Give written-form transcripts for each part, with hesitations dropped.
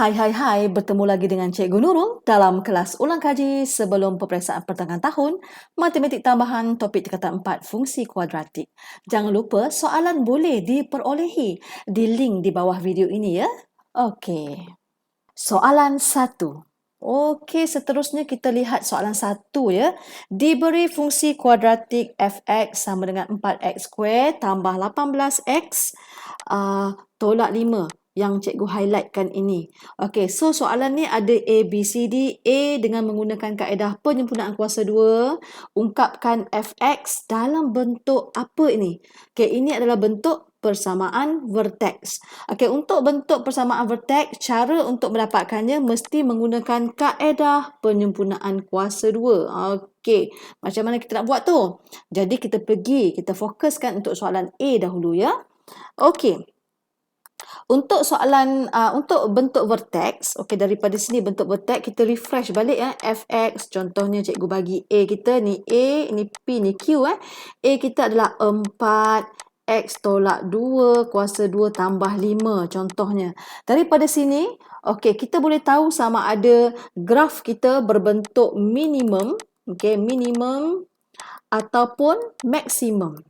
Hai, bertemu lagi dengan Cikgu Nurul dalam kelas ulang kaji sebelum peperiksaan pertengahan tahun Matematik Tambahan topik tingkatan 4 fungsi kuadratik. Jangan lupa soalan boleh diperolehi di link di bawah video ini ya. Okey. Soalan 1. Okey, seterusnya kita lihat soalan 1 ya. Diberi fungsi kuadratik f(x) sama dengan 4x² tambah 18x tolak 5 yang cikgu highlightkan ini. Okey, so soalan ni ada A, B, C, D. A dengan menggunakan kaedah penyempurnaan kuasa 2, ungkapkan f(x) dalam bentuk apa ini? Okey, ini adalah bentuk persamaan vertex. Okey, untuk bentuk persamaan vertex, cara untuk mendapatkannya mesti menggunakan kaedah penyempurnaan kuasa 2. Okey, macam mana kita nak buat tu? Jadi kita fokuskan untuk soalan A dahulu ya. Okey. Untuk soalan untuk bentuk vertex, okey, daripada sini bentuk vertex kita refresh balik fx, contohnya cikgu bagi A kita ni A, ni P, ni Q A kita adalah 4 X tolak 2 kuasa 2 tambah 5 contohnya. Daripada sini, okey, kita boleh tahu sama ada graf kita berbentuk minimum, okey, minimum ataupun maksimum.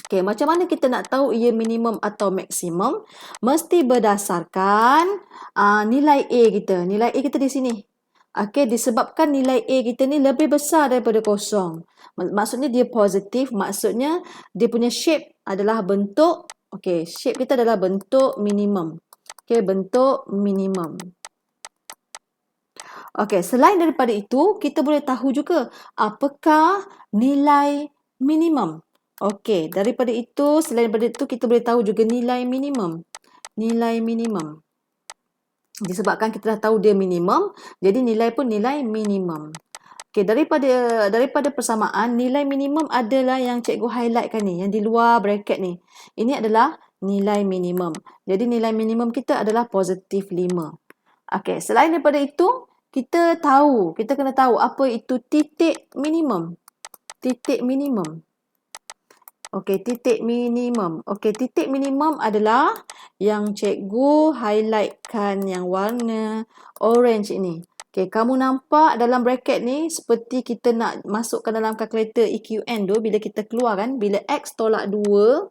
Okey, macam mana kita nak tahu ia minimum atau maksimum? Mesti berdasarkan nilai A kita. Nilai A kita di sini. Okey, disebabkan nilai A kita ni lebih besar daripada kosong. Maksudnya dia positif, maksudnya dia punya shape adalah bentuk, okey, shape kita adalah bentuk minimum. Okey, bentuk minimum. Okey, selain daripada itu, kita boleh tahu juga apakah nilai minimum. Okey, daripada itu, selain daripada itu, kita boleh tahu juga nilai minimum. Nilai minimum. Disebabkan kita dah tahu dia minimum, jadi nilai pun nilai minimum. Okey, daripada persamaan, nilai minimum adalah yang cikgu highlightkan ni, yang di luar bracket ni. Ini adalah nilai minimum. Jadi nilai minimum kita adalah positif 5. Okey, selain daripada itu, kita kena tahu apa itu titik minimum. Titik minimum. Okey, titik minimum. Okey, titik minimum adalah yang cikgu highlightkan yang warna orange ini. Okey, kamu nampak dalam bracket ni seperti kita nak masukkan dalam kalkulator EQN tu bila kita keluarkan, bila X tolak 2,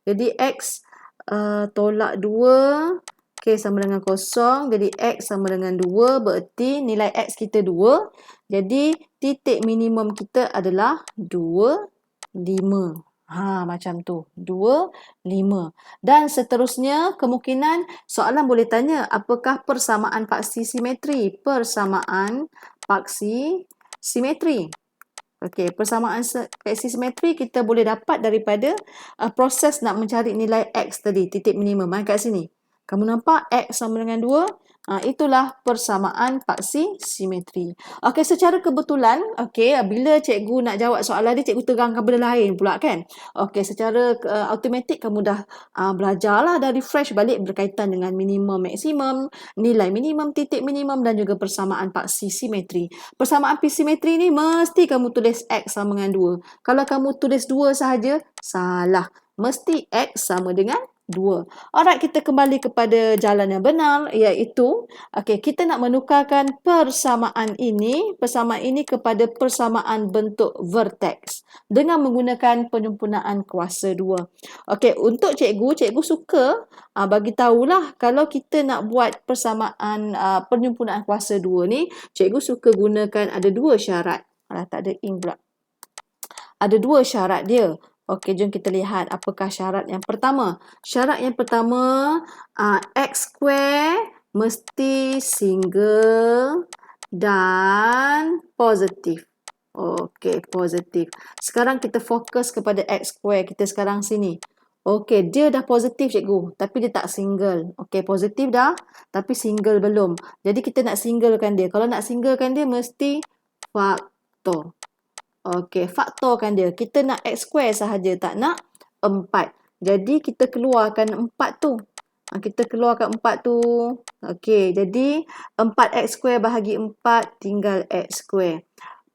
jadi X tolak 2, okey, sama dengan kosong, jadi X sama dengan 2, bererti nilai X kita 2, jadi titik minimum kita adalah 2, 5. Macam tu. 2, 5. Dan seterusnya, kemungkinan soalan boleh tanya, apakah persamaan paksi simetri? Persamaan paksi simetri. Okey, persamaan paksi simetri kita boleh dapat daripada proses nak mencari nilai X tadi, titik minimum. Kat sini. Kamu nampak X sama dengan 2? Itulah persamaan paksi simetri. Okey, secara kebetulan, okey, bila cikgu nak jawab soalan ni, cikgu terangkan benda lain pula kan. Okey, secara automatik kamu dah belajarlah, dah refresh balik berkaitan dengan minimum, maksimum, nilai minimum, titik minimum dan juga persamaan paksi simetri. Persamaan paksi simetri ni mesti kamu tulis X sama dengan 2. Kalau kamu tulis 2 sahaja, salah. Mesti X sama dengan 2. Alright, kita kembali kepada jalan yang benar, iaitu kita nak menukarkan persamaan ini kepada persamaan bentuk vertex dengan menggunakan penyempurnaan kuasa 2. Okey, untuk cikgu suka bagi tahulah kalau kita nak buat persamaan penyempurnaan kuasa 2 ni, cikgu suka gunakan ada 2 syarat. Tak ada ink pula. Ada 2 syarat dia. Okey, jom kita lihat apakah syarat yang pertama. Syarat yang pertama, X square mesti single dan positif. Okey, positif. Sekarang kita fokus kepada X square kita sekarang sini. Okey, dia dah positif cikgu, tapi dia tak single. Okey, positif dah, tapi single belum. Jadi kita nak singlekan dia. Kalau nak singlekan dia, mesti faktor. Okey, faktorkan dia. Kita nak X square sahaja, tak nak 4. Jadi, kita keluarkan 4 tu. Kita keluarkan 4 tu. Okey, jadi 4X square bahagi 4 tinggal X square.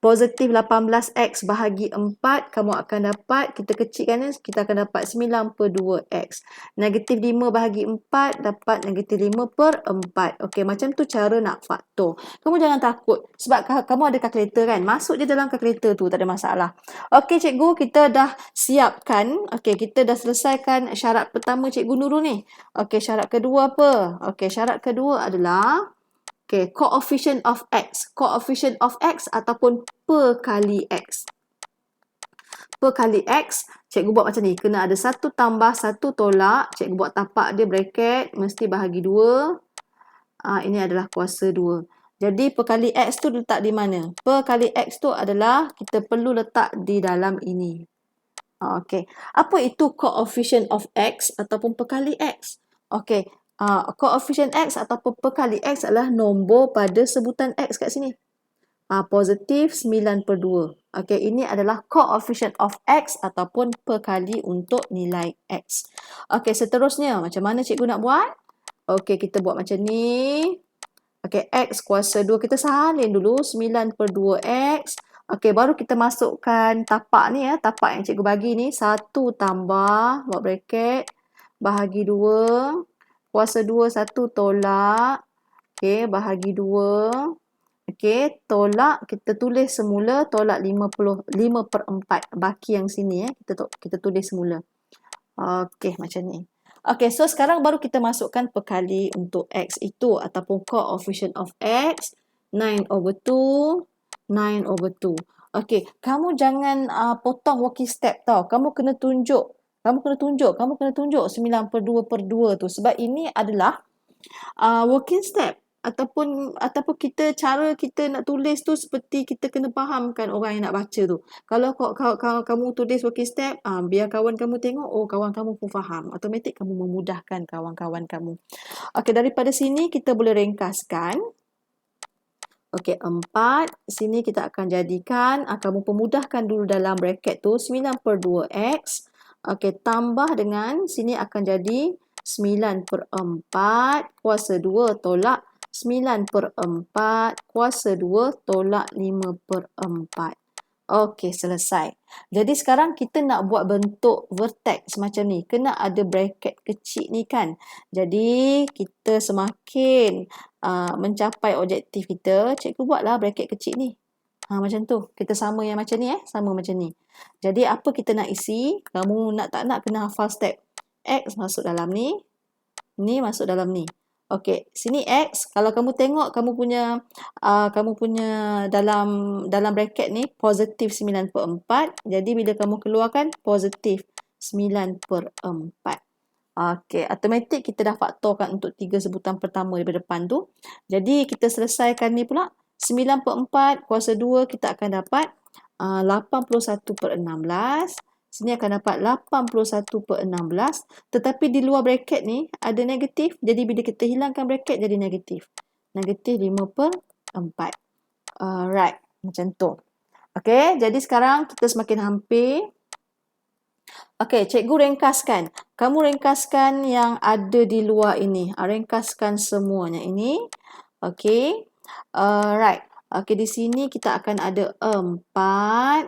positif 18x bahagi 4, kamu akan dapat, kita kecilkan ni, kita akan dapat 9/2x. Negatif 5 bahagi 4, dapat negatif 5/4. Okey, macam tu cara nak faktor. Kamu jangan takut, sebab kamu ada kalkulator kan, masuk je dalam kalkulator tu, tak ada masalah. Okey cikgu, kita dah siapkan, okey, kita dah selesaikan syarat pertama Cikgu Nurul ni. Okey, syarat kedua apa? Okey, syarat kedua adalah okay, coefficient of x. Coefficient of x ataupun per kali x. Per kali x, cikgu buat macam ni. Kena ada 1 tambah 1 tolak. Cikgu buat tapak dia bracket. Mesti bahagi 2. Ini adalah kuasa 2. Jadi per kali x tu letak di mana? Per kali x tu adalah kita perlu letak di dalam ini. Okey. Apa itu coefficient of x ataupun per kali x? Okey. Coefficient x ataupun per kali x adalah nombor pada sebutan x kat sini. Positif 9/2. Okey, ini adalah coefficient of x ataupun per kali untuk nilai x. Okey, seterusnya macam mana cikgu nak buat? Okey, kita buat macam ni. Okey, x kuasa 2 kita salin dulu 9/2x. Okey, baru kita masukkan tapak ni ya, tapak yang cikgu bagi ni 1 tambah buat bracket bahagi 2. Kuasa 2 1 tolak. Okey, bahagi 2. Okey, tolak kita tulis semula tolak 5/4. Baki yang sini kita tulis semula. Okey, macam ni. Okey, so sekarang baru kita masukkan perkali untuk x itu ataupun coefficient of x 9/2. 9/2. Okey, kamu jangan potong working step tau. Kamu kena tunjuk 9/2/2 tu sebab ini adalah working step ataupun cara kita nak tulis tu seperti kita kena fahamkan orang yang nak baca tu. Kalau kamu tulis working step, biar kawan kamu tengok, oh kawan kamu pun faham. Automatik kamu memudahkan kawan-kawan kamu. Okey, daripada sini kita boleh ringkaskan. Okey, 4. Sini kita akan jadikan, kamu pemudahkan dulu dalam bracket tu 9/2x. Okey, tambah dengan sini akan jadi 9/4 kuasa 2 tolak 9/4 kuasa 2 tolak 5/4. Okey, selesai. Jadi sekarang kita nak buat bentuk vertex macam ni. Kena ada bracket kecil ni kan. Jadi kita semakin mencapai objektif kita, cikgu buatlah bracket kecil ni. Macam tu. Kita sama yang macam ni sama macam ni. Jadi apa kita nak isi? Kamu tak nak kena hafal step. X masuk dalam ni. Ni masuk dalam ni. Okey, sini x. Kalau kamu tengok kamu punya dalam bracket ni positif 9/4. Jadi bila kamu keluarkan positif 9/4. Okey, automatik kita dah faktorkan untuk 3 sebutan pertama daripada depan tu. Jadi kita selesaikan ni pula. 9/4 kuasa 2 kita akan dapat 81/16. Sini akan dapat 81/16. Tetapi di luar bracket ni ada negatif. Jadi bila kita hilangkan bracket jadi negatif. Negatif 5/4. Alright, macam tu. Okey, jadi sekarang kita semakin hampir. Okey, cikgu ringkaskan. Kamu ringkaskan yang ada di luar ini. Ringkaskan semuanya ini. Okey. Right. Okey, di sini kita akan ada 4.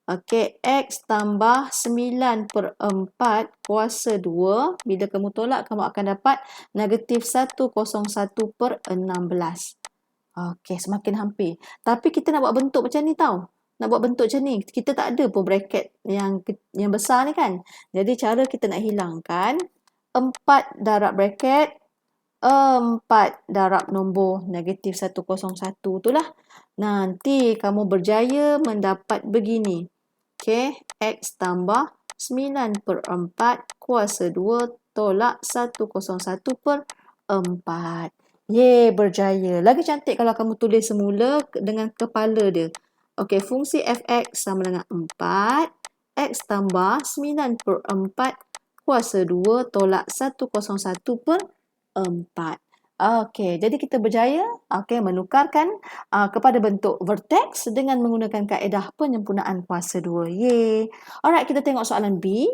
Okey, x tambah 9/4 kuasa 2. Bila kamu tolak, kamu akan dapat negatif 101/16. Okey, semakin hampir. Tapi kita nak buat bentuk macam ni tau. Nak buat bentuk macam ni. Kita tak ada pun bracket yang besar ni kan. Jadi cara kita nak hilangkan 4 darab bracket 4 darab nombor negatif 101 tu lah. Nanti kamu berjaya mendapat begini. Okey, x tambah 9/4 kuasa 2 tolak 101/4. Yeay, berjaya. Lagi cantik kalau kamu tulis semula dengan kepala dia. Okey, fungsi fx sama dengan 4. X tambah 9/4 kuasa 2 tolak 101/4. Okey, jadi kita berjaya menukarkan kepada bentuk vertex dengan menggunakan kaedah penyempurnaan kuasa 2. Yeay. Alright, kita tengok soalan B.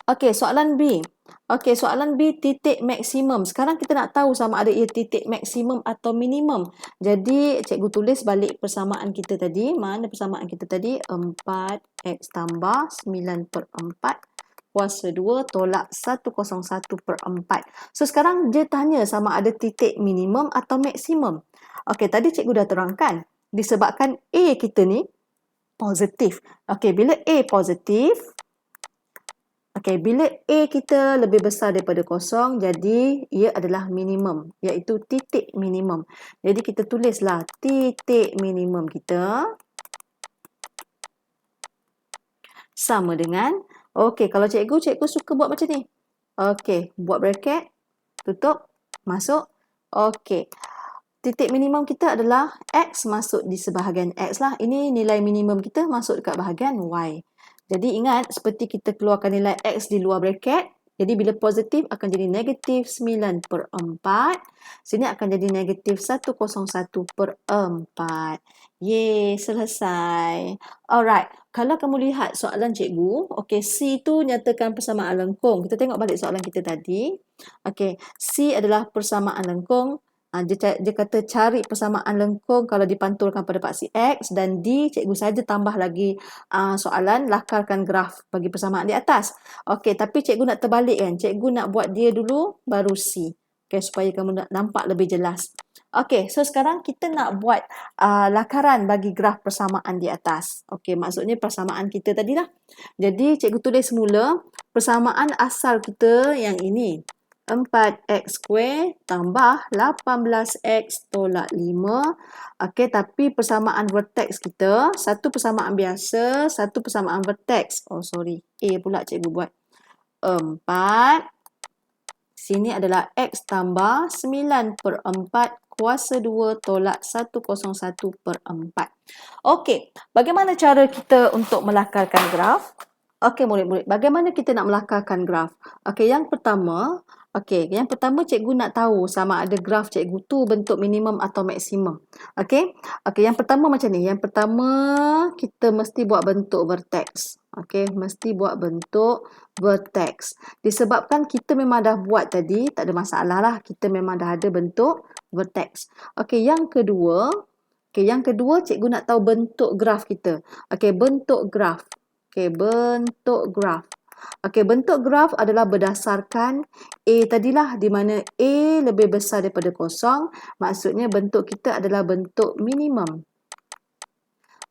Okey, soalan B. Okey, soalan B titik maksimum. Sekarang kita nak tahu sama ada ia titik maksimum atau minimum. Jadi, cikgu tulis balik persamaan kita tadi. Mana persamaan kita tadi? 4x tambah 9/4 kuasa 2 tolak 101/4. So, sekarang dia tanya sama ada titik minimum atau maksimum. Okey, tadi cikgu dah terangkan. Disebabkan A kita ni positif. Okey, bila A positif, okey, bila A kita lebih besar daripada kosong, jadi ia adalah minimum, iaitu titik minimum. Jadi kita tulislah titik minimum kita sama dengan, okey, kalau cikgu suka buat macam ni. Okey, buat bracket, tutup, masuk. Okey, titik minimum kita adalah X masuk di sebahagian X lah. Ini nilai minimum kita masuk dekat bahagian Y. Jadi ingat, seperti kita keluarkan nilai X di luar bracket, jadi bila positif akan jadi negatif 9/4. Sini akan jadi negatif 101/4. Yeay, selesai. Alright, kalau kamu lihat soalan cikgu, okey, C tu nyatakan persamaan lengkung. Kita tengok balik soalan kita tadi. Okey, C adalah persamaan lengkung. Dia kata cari persamaan lengkung kalau dipantulkan pada paksi X, dan D cikgu saja tambah lagi soalan lakarkan graf bagi persamaan di atas. Okey, tapi cikgu nak terbalik kan. Cikgu nak buat dia dulu baru C. Okey, supaya kamu nampak lebih jelas. Okey, so sekarang kita nak buat lakaran bagi graf persamaan di atas. Okey, maksudnya persamaan kita tadi lah. Jadi cikgu tulis semula persamaan asal kita yang ini. 4x square tambah 18x tolak 5. Okey, tapi persamaan vertex kita, satu persamaan biasa, satu persamaan vertex. Oh, sorry. A pula cikgu buat. 4. Sini adalah x tambah 9/4 kuasa 2 tolak 101/4. Okey, bagaimana cara kita untuk melakarkan graf? Okey, murid-murid, bagaimana kita nak melakarkan graf? Okey, yang pertama cikgu nak tahu sama ada graf cikgu tu bentuk minimum atau maksimum. Okey, yang pertama macam ni. Yang pertama, kita mesti buat bentuk vertex. Okey, mesti buat bentuk vertex. Disebabkan kita memang dah buat tadi, tak ada masalah lah. Kita memang dah ada bentuk vertex. Okey, yang kedua, cikgu nak tahu bentuk graf kita. Okey, bentuk graf. Okey, bentuk graf. Okey, bentuk graf adalah berdasarkan A tadilah, di mana A lebih besar daripada kosong. Maksudnya bentuk kita adalah bentuk minimum.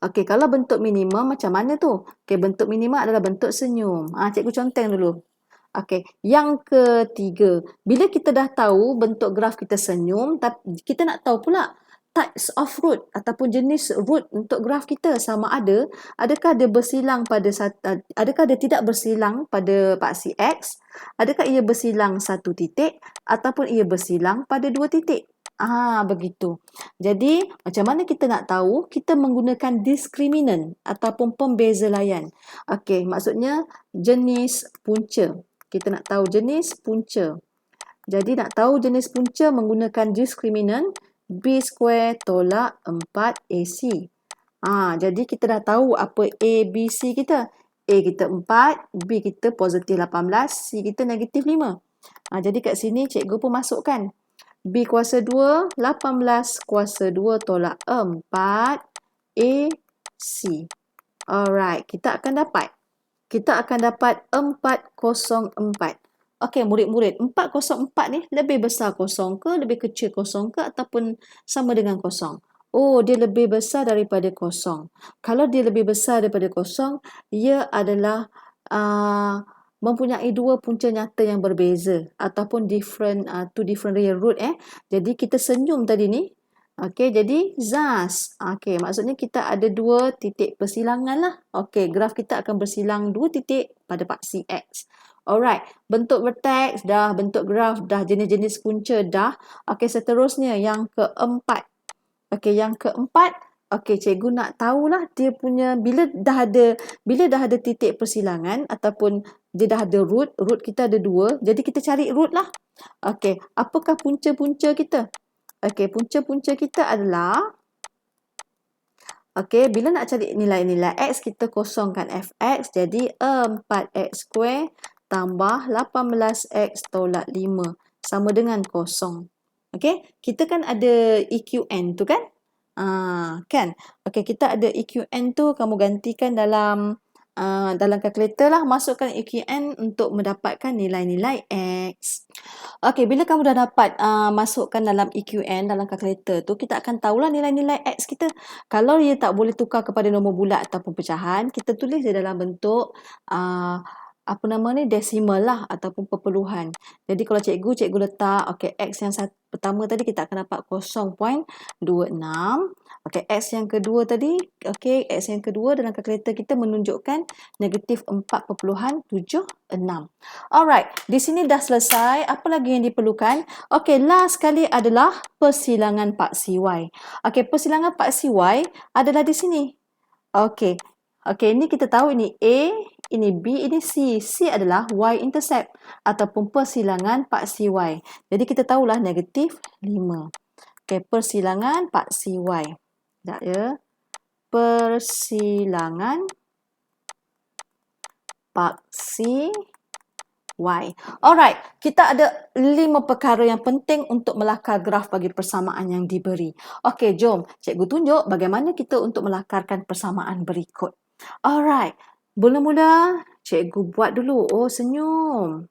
Okey, kalau bentuk minimum macam mana tu? Okey, bentuk minimum adalah bentuk senyum. Cikgu conteng dulu. Okey, yang ketiga, bila kita dah tahu bentuk graf kita senyum, tapi kita nak tahu pula types of root ataupun jenis root untuk graf kita sama ada, adakah dia bersilang pada adakah dia tidak bersilang pada paksi X, adakah ia bersilang satu titik ataupun ia bersilang pada dua titik. Begitu. Jadi, macam mana kita nak tahu? Kita menggunakan diskriminan ataupun pembeza layan. Okey, maksudnya jenis punca. Kita nak tahu jenis punca. Jadi nak tahu jenis punca menggunakan diskriminan B square tolak 4AC. Jadi kita dah tahu apa A, B, C kita. A kita 4, B kita positif 18, C kita negatif 5. Jadi kat sini cikgu pun masukkan. B kuasa 2, 18 kuasa 2 tolak 4, A, C. Alright, kita akan dapat 404. Okey, murid-murid, 404 ni lebih besar kosong ke, lebih kecil kosong ke, ataupun sama dengan kosong? Oh, dia lebih besar daripada kosong. Kalau dia lebih besar daripada kosong, ia adalah mempunyai dua punca nyata yang berbeza ataupun two different real root. Jadi kita senyum tadi ni. Okey, jadi zas. Okey, maksudnya kita ada dua titik persilangan lah. Okey, graf kita akan bersilang dua titik pada paksi X. Alright, bentuk vertex dah, bentuk graf dah, jenis-jenis punca dah. Okey, seterusnya yang keempat. Okey, yang keempat, cikgu nak tahulah dia punya bila dah ada titik persilangan ataupun dia dah ada root kita ada dua. Jadi kita cari root lah. Okey, apakah punca-punca kita? Okey, punca-punca kita adalah, bila nak cari nilai-nilai X, kita kosongkan fx. Jadi 4x square tambah 18X tolak 5 sama dengan kosong. Okey, kita kan ada EQN tu kan? Kan? Okey, kita ada EQN tu, kamu gantikan dalam kalkulator lah, masukkan EQN untuk mendapatkan nilai-nilai X. Okey, bila kamu dah dapat masukkan dalam EQN dalam kalkulator tu, kita akan tahulah nilai-nilai X kita. Kalau dia tak boleh tukar kepada nombor bulat ataupun pecahan, kita tulis dia dalam bentuk apa nama ni, desimal lah ataupun perpuluhan. Jadi kalau cikgu letak okey, X yang pertama tadi kita akan dapat 0.26. Okey, X yang kedua tadi, okey, X yang kedua dalam kalkulator kita menunjukkan negatif 4.76. Alright, di sini dah selesai. Apa lagi yang diperlukan? Okey, last sekali adalah persilangan paksi Y. Okey, persilangan paksi Y adalah di sini. Okey. Okey, ini kita tahu ini A, ini B, ini C. C adalah Y-intercept ataupun persilangan paksi Y. Jadi kita tahulah negatif 5. Okey, persilangan paksi Y. Sekejap ya. Persilangan paksi Y. Alright, kita ada 5 perkara yang penting untuk melakar graf bagi persamaan yang diberi. Okey, jom cikgu tunjuk bagaimana kita untuk melakarkan persamaan berikut. Alright, mula-mula cikgu buat dulu, senyum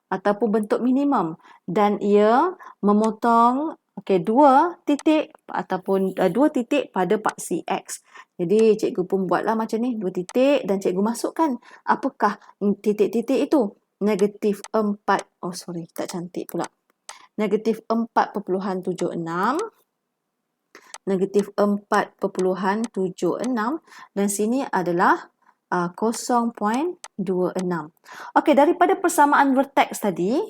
ataupun bentuk minimum, dan ia memotong dua titik ataupun dua titik pada paksi X. Jadi cikgu pun buatlah macam ni, dua titik, dan cikgu masukkan apakah titik-titik itu. Negatif 4, tak cantik pula. Negatif 4.76, negatif 4.76, dan sini adalah 0.26. Okey, daripada persamaan vertex tadi,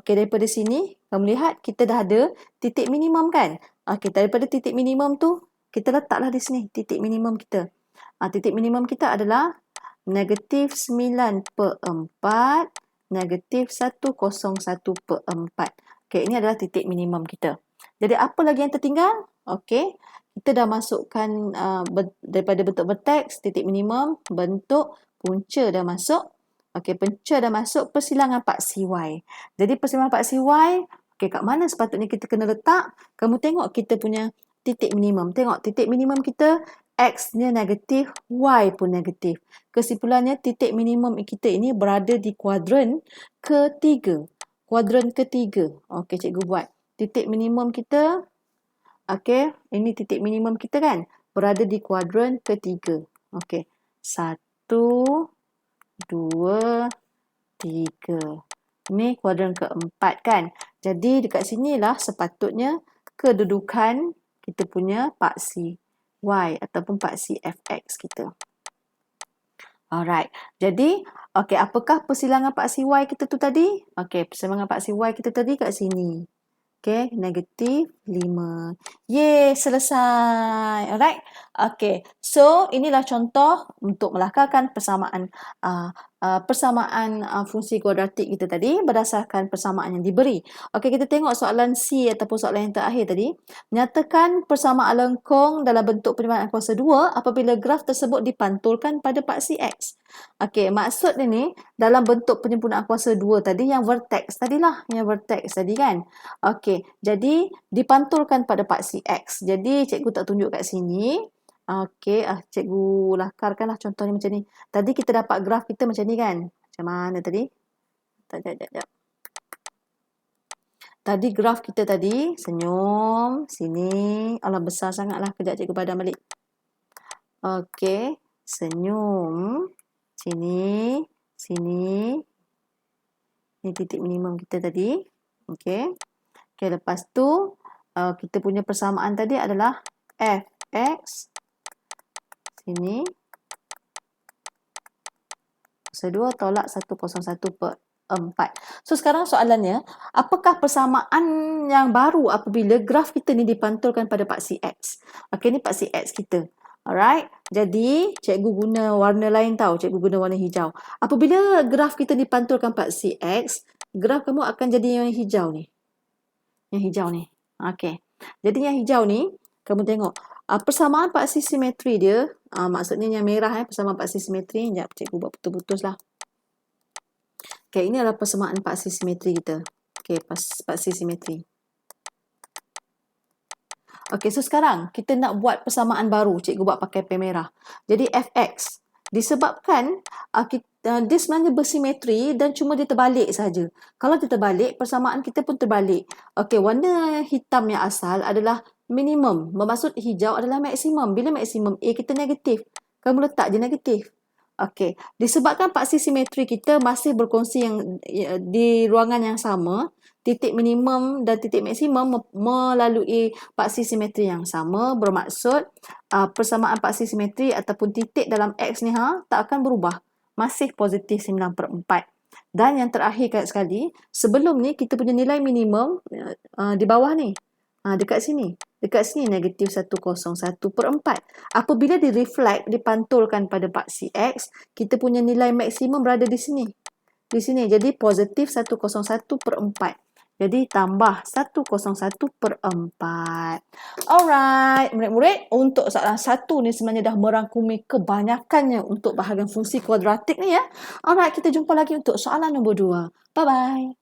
daripada sini kamu lihat kita dah ada titik minimum kan? Okey, daripada titik minimum tu kita letaklah di sini titik minimum kita. Titik minimum kita adalah negatif 9/4, negatif 101/4. Okey, ini adalah titik minimum kita. Jadi apa lagi yang tertinggal? Okey, kita dah masukkan daripada bentuk vertex, titik minimum, bentuk, punca dah masuk. Okey, punca dah masuk, persilangan paksi Y. Jadi persilangan paksi Y, okey, kat mana sepatutnya kita kena letak? Kamu tengok kita punya titik minimum. Tengok titik minimum kita, X-nya negatif, Y pun negatif. Kesimpulannya titik minimum kita ini berada di kuadran ketiga. Kuadran ketiga. Okey, cikgu buat. Titik minimum kita, okey, ini titik minimum kita kan? Berada di kuadran ketiga. Okey. 1, 2, 3. Ini kuadran keempat kan? Jadi dekat sinilah sepatutnya kedudukan kita punya paksi Y ataupun paksi Fx kita. Alright. Jadi, okey, apakah persilangan paksi Y kita tu tadi? Okey, persilangan paksi Y kita tadi kat sini. Okey, negatif 5. Yeay, selesai. Alright. Okey, so inilah contoh untuk melakarkan persamaan fungsi kuadratik kita tadi berdasarkan persamaan yang diberi. Okey, kita tengok soalan C ataupun soalan yang terakhir tadi. Nyatakan persamaan lengkung dalam bentuk penyempurnaan kuasa 2 apabila graf tersebut dipantulkan pada paksi X. Okey, maksud ni dalam bentuk penyempurnaan kuasa 2 tadi yang vertex tadilah, yang vertex tadi kan. Okey, jadi dipantulkan pada paksi X. Jadi cikgu tak tunjuk kat sini. Okey, cikgu lakarkanlah contohnya macam ni. Tadi kita dapat graf kita macam ni kan? Macam mana tadi? Sekejap. Tadi graf kita tadi, senyum, sini. Alah, besar sangatlah. Kejap cikgu padam balik. Okey, senyum, sini, sini. Ini titik minimum kita tadi. Okey. Okey, lepas tu kita punya persamaan tadi adalah Fx sini kuasa 2 tolak 101/4. So sekarang soalannya, apakah persamaan yang baru apabila graf kita ni dipantulkan pada paksi X? Okey, ni paksi X kita. Alright. Jadi cikgu guna warna lain tau. Cikgu guna warna hijau. Apabila graf kita dipantulkan paksi X, graf kamu akan jadi yang hijau ni. Yang hijau ni. Okey. Jadi yang hijau ni, kamu tengok. Persamaan paksi simetri dia, maksudnya yang merah persamaan paksi simetri. Sekejap, cikgu buat putus-putus lah. Okay, ini adalah persamaan paksi simetri kita. Okay, paksi simetri. Okay, so sekarang kita nak buat persamaan baru. Cikgu buat pakai pen merah. Jadi fx. Disebabkan dia sebenarnya bersimetri dan cuma dia terbalik saja. Kalau dia terbalik, persamaan kita pun terbalik. Okay, warna hitam yang asal adalah minimum. Bermaksud hijau adalah maksimum. Bila maksimum A kita negatif, kamu letak je negatif. Okay, disebabkan paksi simetri kita masih berkongsi di ruangan yang sama, titik minimum dan titik maksimum melalui paksi simetri yang sama, bermaksud persamaan paksi simetri ataupun titik dalam X ni tak akan berubah. Masih positif 9/4. Dan yang terakhir sekali, sebelum ni kita punya nilai minimum di bawah ni. Dekat sini. Dekat sini negatif 101/4. Apabila direflect, dipantulkan pada paksi X, kita punya nilai maksimum berada di sini. Di sini. Jadi positif 101/4. Jadi tambah 101/4. Alright, murid-murid, untuk soalan 1 ni sebenarnya dah merangkumi kebanyakannya untuk bahagian fungsi kuadratik ni ya. Alright, kita jumpa lagi untuk soalan nombor 2. Bye-bye.